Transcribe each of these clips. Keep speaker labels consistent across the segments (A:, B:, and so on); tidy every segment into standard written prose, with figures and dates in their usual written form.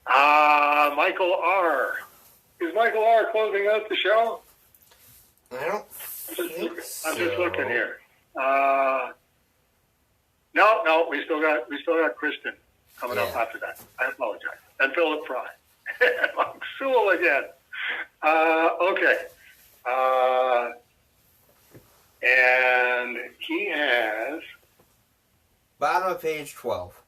A: Michael R. Is Michael R. closing out the show?
B: I don't think so.
A: I'm just looking here. No, we still got Christon coming up after that. I apologize. And Philip Fry. Monk Sewell again. Okay. And he has...
B: Bottom of page 12.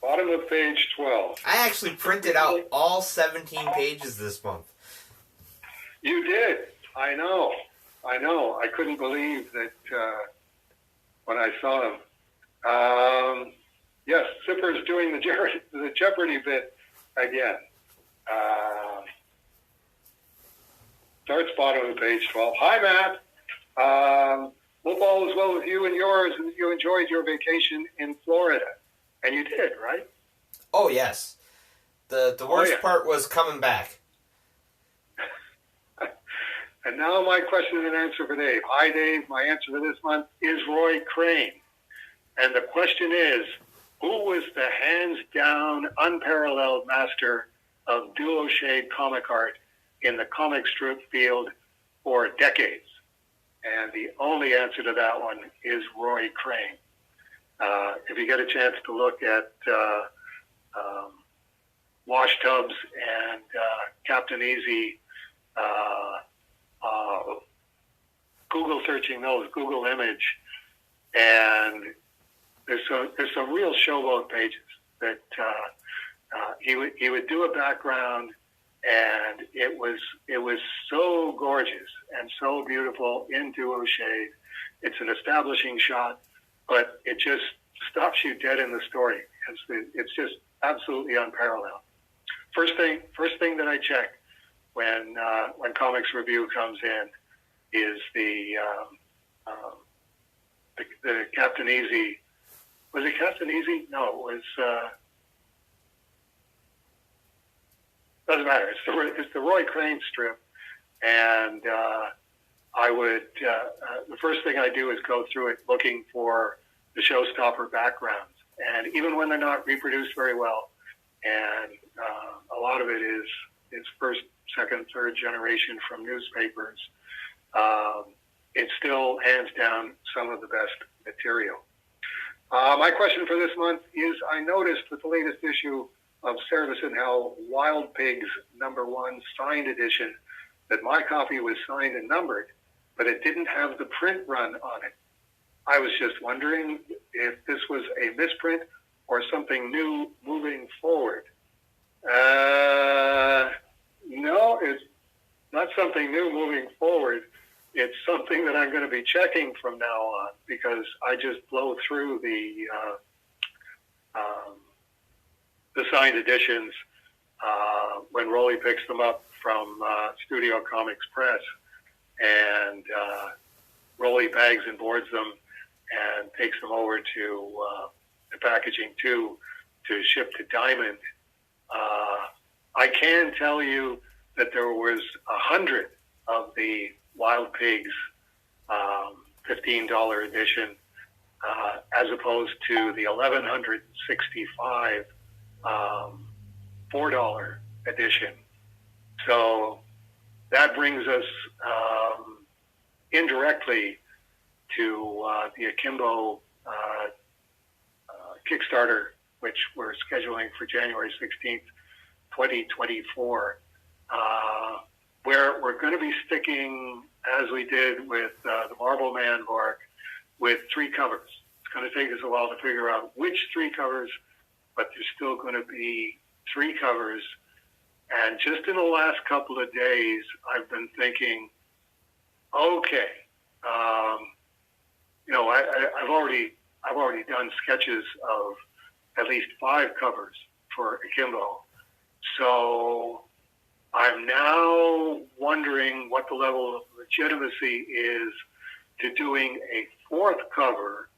A: Bottom of page 12.
B: I actually printed out all 17 pages this month.
A: You did. I know. I couldn't believe that when I saw him. Yes, Zipper's doing the Jeopardy bit again. Starts bottom of page 12. Hi, Matt. Hope all is well with you and yours, and you enjoyed your vacation in Florida. And you did, right?
B: Oh, yes. The worst part was coming back.
A: And now my question and answer for Dave. Hi, Dave. My answer for this month is Roy Crane. And the question is, who was the hands-down, unparalleled master of duo-shade comic art in the comic strip field for decades? And the only answer to that one is Roy Crane. If you get a chance to look at Wash Tubs and Captain Easy, Google searching those, Google image, and there's some real showboat pages that he would do a background, and it was so gorgeous and so beautiful in duo shade. It's an establishing shot, but it just stops you dead in the story. It's just absolutely unparalleled. First thing that I check when Comics Review comes in is the Captain Easy. Was it Captain Easy? No, it was. Doesn't matter. It's the Roy Crane strip, and I would the first thing I do is go through it looking for the showstopper backgrounds, and even when they're not reproduced very well, and a lot of it is first, second, third generation from newspapers, it's still hands down some of the best material. My question for this month is, I noticed with the latest issue of Cerebus and Hell Wild Pigs #1 signed edition that my copy was signed and numbered, but it didn't have the print run on it. I was just wondering if this was a misprint or something new moving forward. No, it's not something new moving forward. It's something that I'm going to be checking from now on, because I just blow through the signed editions when Rolly picks them up from Studio Comics Press, and Rolly bags and boards them and takes them over to the Packaging 2 to ship to Diamond. I can tell you that there was 100 of the Wild Pigs $15 edition as opposed to the 1,165 $4 edition. So that brings us indirectly to the Akimbo Kickstarter, which we're scheduling for January 16th, 2024, where we're going to be sticking, as we did with the Marble Man Bark, with 3 covers. It's going to take us a while to figure out which 3 covers, but there's still going to be 3 covers. And just in the last couple of days, I've been thinking, okay, I've already done sketches of at least 5 covers for Akimbo. So I'm now wondering what the level of legitimacy is to doing a 4th cover,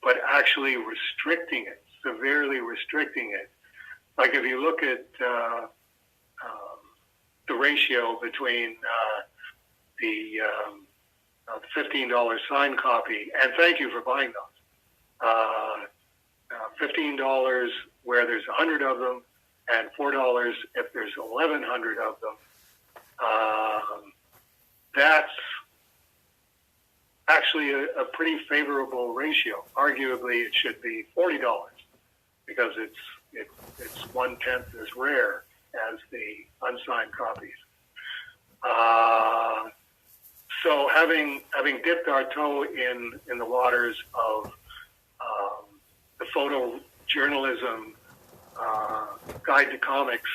A: but actually restricting it, severely restricting it. Like if you look at the ratio between the $15 signed copy, and thank you for buying those, $15 where there's 100 of them, and $4 if there's 1,100 of them. That's actually a pretty favorable ratio. Arguably, it should be $40 because it's 1/10 as rare as the unsigned copies. So having dipped our toe in the waters of the photojournalism guide to comics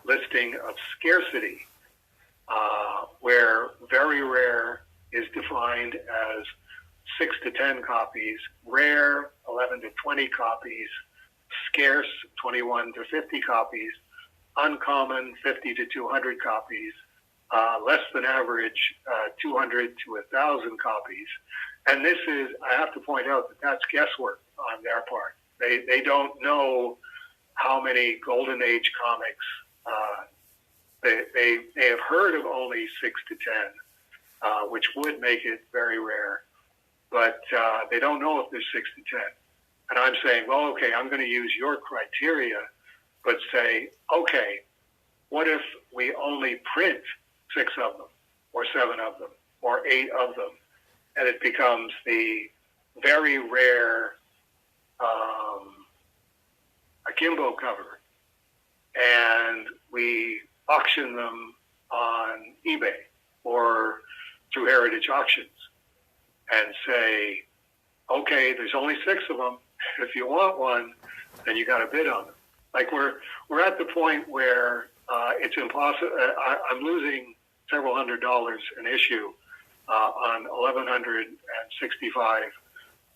A: listing of scarcity, where very rare is defined as 6 to 10 copies, rare 11 to 20 copies, scarce 21 to 50 copies, uncommon 50 to 200 copies, less than average 200 to 1,000 copies. And this is, I have to point out that that's guesswork on their part. They don't know how many Golden Age comics. They have heard of only 6 to 10, which would make it very rare. But they don't know if there's 6 to 10. And I'm saying, well, okay, I'm going to use your criteria, but say, okay, what if we only print 6 of them, or 7 of them, or 8 of them, and it becomes the very rare akimbo cover, and we auction them on eBay or through Heritage Auctions, and say, okay, there's only 6 of them. If you want one, then you got to bid on them. Like we're at the point where it's impossible. I'm losing several $100s an issue on 1,165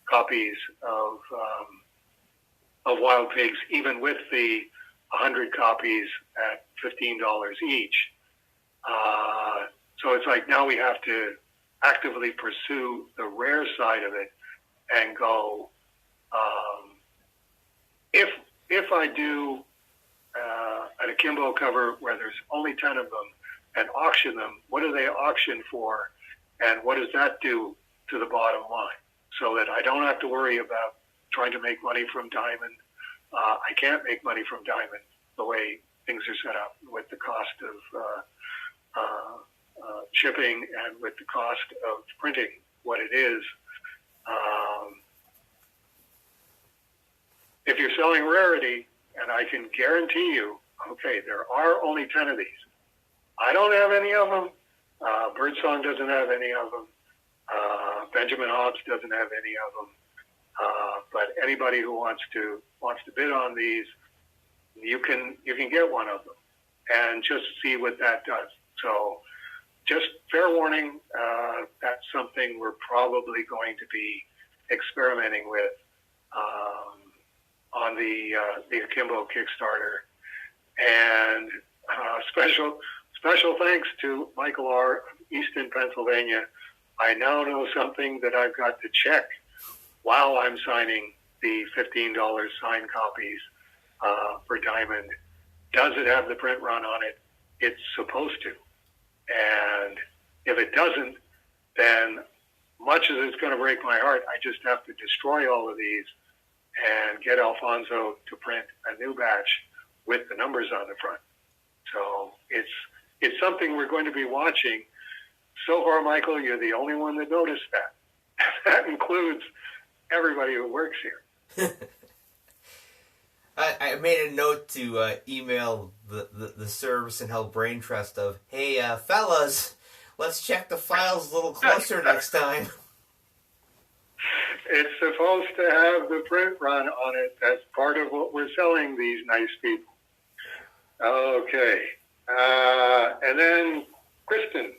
A: copies of Wild Pigs, even with the 100 copies at $15 each. So it's like now we have to actively pursue the rare side of it and go, if I do an akimbo cover where there's only 10 of them and auction them, what do they auction for, and what does that do to the bottom line? So that I don't have to worry about trying to make money from diamond. I can't make money from diamond the way things are set up with the cost of shipping and with the cost of printing what it is. If you're selling rarity, and I can guarantee you, okay, there are only 10 of these. I don't have any of them. Birdsong doesn't have any of them. Benjamin Hobbs doesn't have any of them. But anybody who wants to bid on these, you can get one of them, and just see what that does. So, just fair warning, that's something we're probably going to be experimenting with on the Akimbo Kickstarter. And special thanks to Michael R. of Easton, Pennsylvania. I now know something that I've got to check while I'm signing the $15 signed copies for Diamond. Does it have the print run on it? It's supposed to. And if it doesn't, then much as it's going to break my heart, I just have to destroy all of these and get Alfonso to print a new batch with the numbers on the front. So it's something we're going to be watching. So far, Michael, you're the only one that noticed that. That includes everybody who works here.
B: I made a note to email the Cerebus and Health Brain Trust of, hey, fellas, let's check the files a little closer next time.
A: It's supposed to have the print run on it. That's part of what we're selling these nice people. Okay. And then Christon,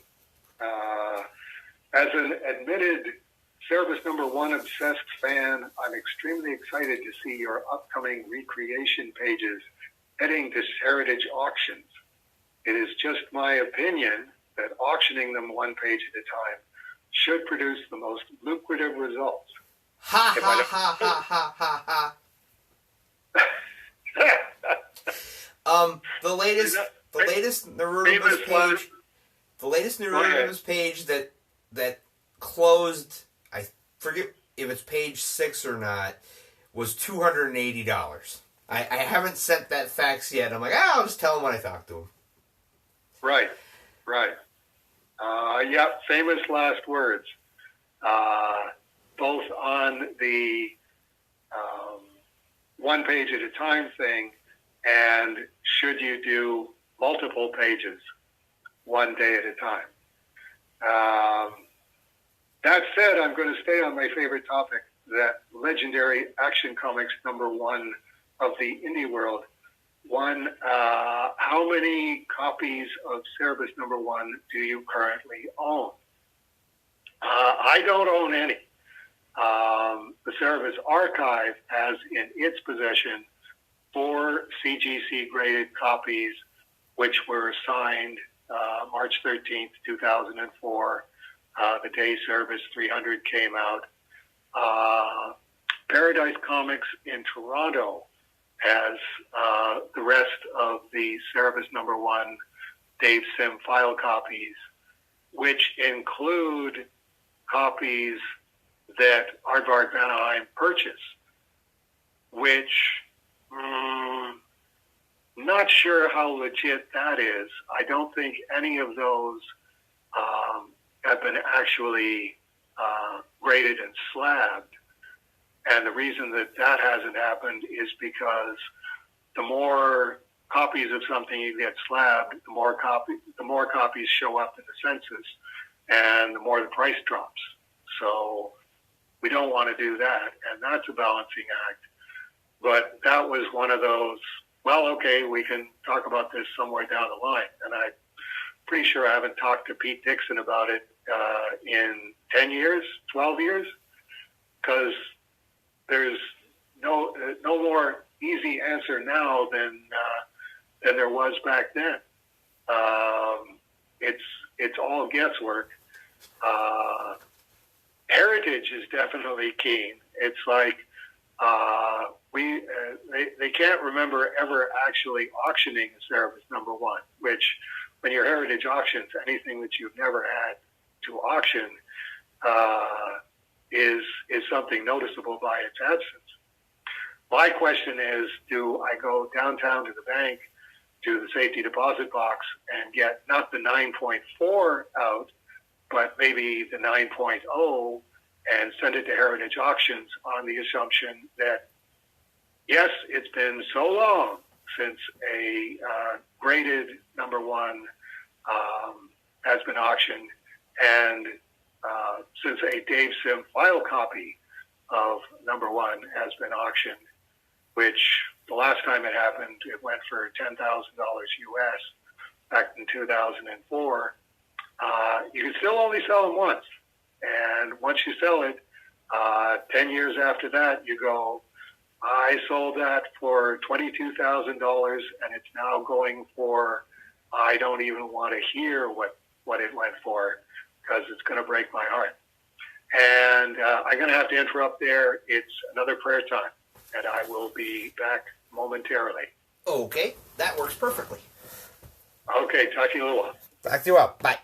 A: as an admitted Cerebus #1 obsessed fan, I'm extremely excited to see your upcoming recreation pages heading to Heritage Auctions. It is just my opinion that auctioning them one page at a time should produce the most lucrative results.
B: Ha ha ha ha ha ha ha. The latest Nerudamus page. The latest Nerudamus page that closed. I forget if it's page 6 or not. was $280. I haven't sent that fax yet. I'm like, I'll just tell him when I talk to him.
A: Right. Famous last words. Both on the one page at a time thing, and should you do multiple pages one day at a time. That said, I'm going to stay on my favorite topic, that legendary Action Comics #1 of the indie world. How many copies of Cerebus #1 do you currently own? I don't own any. The Cerebus archive has in its possession 4 CGC graded copies, which were signed March 13th, 2004, the day Cerebus 300 came out. Paradise Comics in Toronto has the rest of the Cerebus #1 Dave Sim file copies, which include copies that Aardvark Vanaheim purchased, which not sure how legit that is. I don't think any of those have been actually graded and slabbed. And the reason that hasn't happened is because the more copies of something you get slabbed, the more copies show up in the census, and the more the price drops. So we don't want to do that, and that's a balancing act. But that was one of those, well, okay, we can talk about this somewhere down the line. And I'm pretty sure I haven't talked to Pete Dixon about it in 10 years, 12 years, because there's no more easy answer now than there was back then. It's all guesswork. Heritage is definitely keen. It's like they can't remember ever actually auctioning a Cerebus #1, which when your heritage auctions anything that you've never had to auction is something noticeable by its absence. My question is, do I go downtown to the bank, to the safety deposit box, and get not the 9.4 out, but maybe the 9.0, and send it to Heritage Auctions on the assumption that, yes, it's been so long since a graded #1 has been auctioned, and since a Dave Sim file copy of #1 has been auctioned, which the last time it happened, it went for $10,000 US back in 2004. You can still only sell them once. And once you sell it, 10 years after that, you go, I sold that for $22,000, and it's now going for, I don't even want to hear what it went for, because it's going to break my heart. And I'm going to have to interrupt there. It's another prayer time, and I will be back momentarily.
B: Okay, that works perfectly.
A: Okay, talk to you in a little while.
B: Talk to you up. Bye.